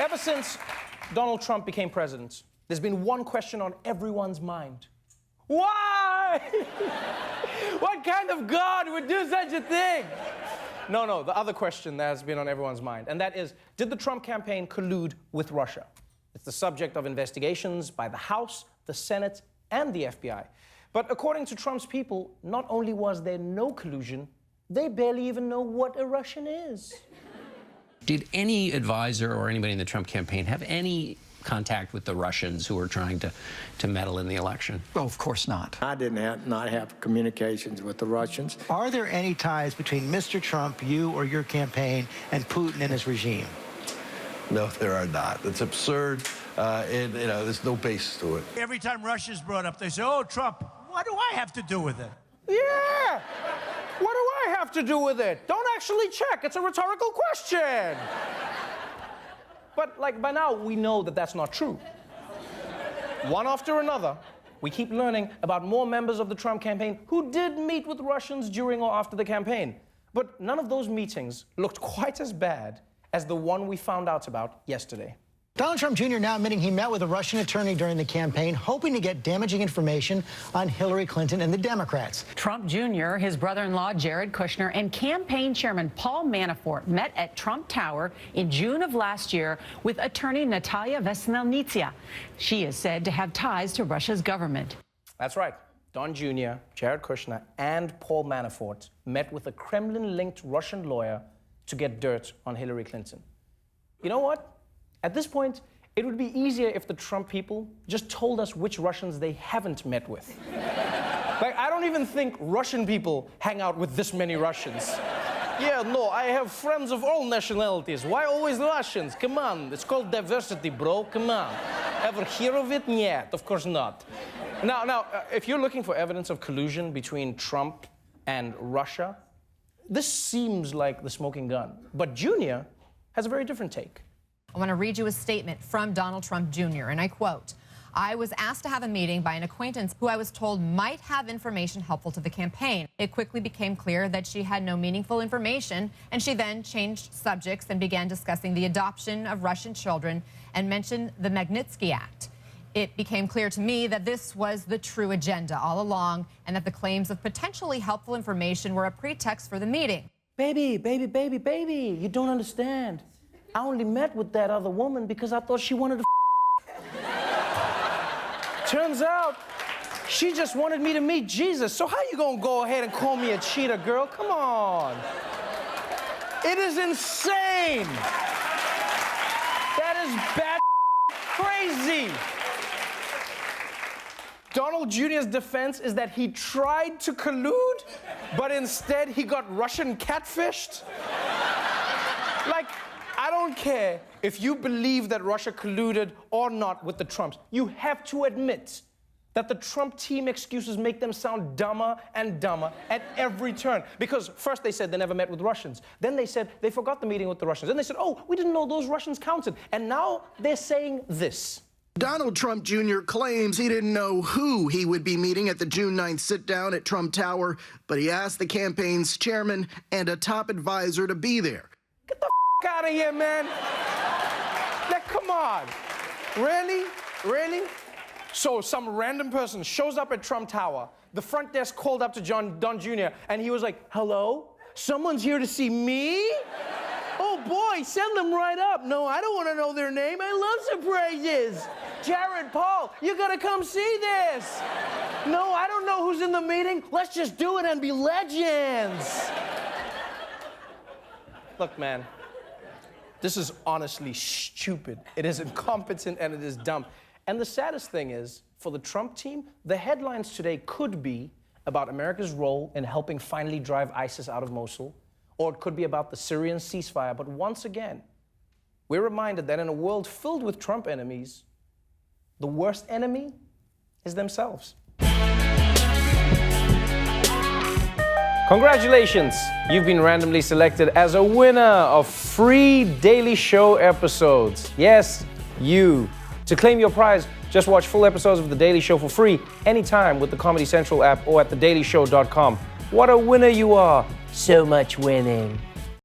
Ever since Donald Trump became president, there's been one question on everyone's mind. Why? What kind of God would do such a thing? No, the other question that has been on everyone's mind, and that is, did the Trump campaign collude with Russia? It's the subject of investigations by the House, the Senate, and the FBI. But according to Trump's people, not only was there no collusion, they barely even know what a Russian is. Did any advisor or anybody in the Trump campaign have any contact with the Russians who were trying to meddle in the election? Oh, of course not. I did not have communications with the Russians. Are there any ties between Mr. Trump, you or your campaign, and Putin and his regime? No, there are not. It's absurd, and there's no basis to it. Every time Russia's brought up, they say, oh, Trump, what do I have to do with it? Yeah! What do I have to do with it? Don't actually check. It's a rhetorical question. But, by now, we know that that's not true. One after another, we keep learning about more members of the Trump campaign who did meet with Russians during or after the campaign. But none of those meetings looked quite as bad as the one we found out about yesterday. Donald Trump Jr. now admitting he met with a Russian attorney during the campaign, hoping to get damaging information on Hillary Clinton and the Democrats. Trump Jr., his brother-in-law Jared Kushner, and campaign chairman Paul Manafort met at Trump Tower in June of last year with attorney Natalia Veselnitsia. She is said to have ties to Russia's government. That's right. Don Jr., Jared Kushner, and Paul Manafort met with a Kremlin-linked Russian lawyer to get dirt on Hillary Clinton. You know what? At this point, it would be easier if the Trump people just told us which Russians they haven't met with. I don't even think Russian people hang out with this many Russians. Yeah, no, I have friends of all nationalities. Why always Russians? Come on, it's called diversity, bro. Come on. Ever hear of it? Yet, of course not. Now, if you're looking for evidence of collusion between Trump and Russia, this seems like the smoking gun. But Junior has a very different take. I want to read you a statement from Donald Trump Jr., and I quote, "I was asked to have a meeting by an acquaintance who I was told might have information helpful to the campaign. It quickly became clear that she had no meaningful information, and she then changed subjects and began discussing the adoption of Russian children and mentioned the Magnitsky Act. It became clear to me that this was the true agenda all along, and that the claims of potentially helpful information were a pretext for the meeting." Baby, you don't understand. I only met with that other woman because I thought she wanted to Turns out, she just wanted me to meet Jesus. So how you gonna go ahead and call me a cheater, girl? Come on. It is insane. That is bad crazy. Donald Jr.'s defense is that he tried to collude, but instead he got Russian catfished. I don't care if you believe that Russia colluded or not with the Trumps. You have to admit that the Trump team excuses make them sound dumber and dumber at every turn. Because first they said they never met with Russians. Then they said they forgot the meeting with the Russians. Then they said, oh, we didn't know those Russians counted. And now they're saying this. Donald Trump Jr. claims he didn't know who he would be meeting at the June 9th sit-down at Trump Tower, but he asked the campaign's chairman and a top advisor to be there. Get the out of here, man. Come on. Really? So some random person shows up at Trump Tower. The front desk called up to Don Jr. and he was like, hello? Someone's here to see me? Oh boy, send them right up. No, I don't want to know their name. I love surprises. Jared, Paul, you gotta come see this. No, I don't know who's in the meeting. Let's just do it and be legends. Look, man. This is honestly stupid. It is incompetent and it is dumb. And the saddest thing is, for the Trump team, the headlines today could be about America's role in helping finally drive ISIS out of Mosul, or it could be about the Syrian ceasefire. But once again, we're reminded that in a world filled with Trump enemies, the worst enemy is themselves. Congratulations! You've been randomly selected as a winner of free Daily Show episodes. Yes, you. To claim your prize, just watch full episodes of The Daily Show for free anytime with the Comedy Central app or at thedailyshow.com. What a winner you are! So much winning.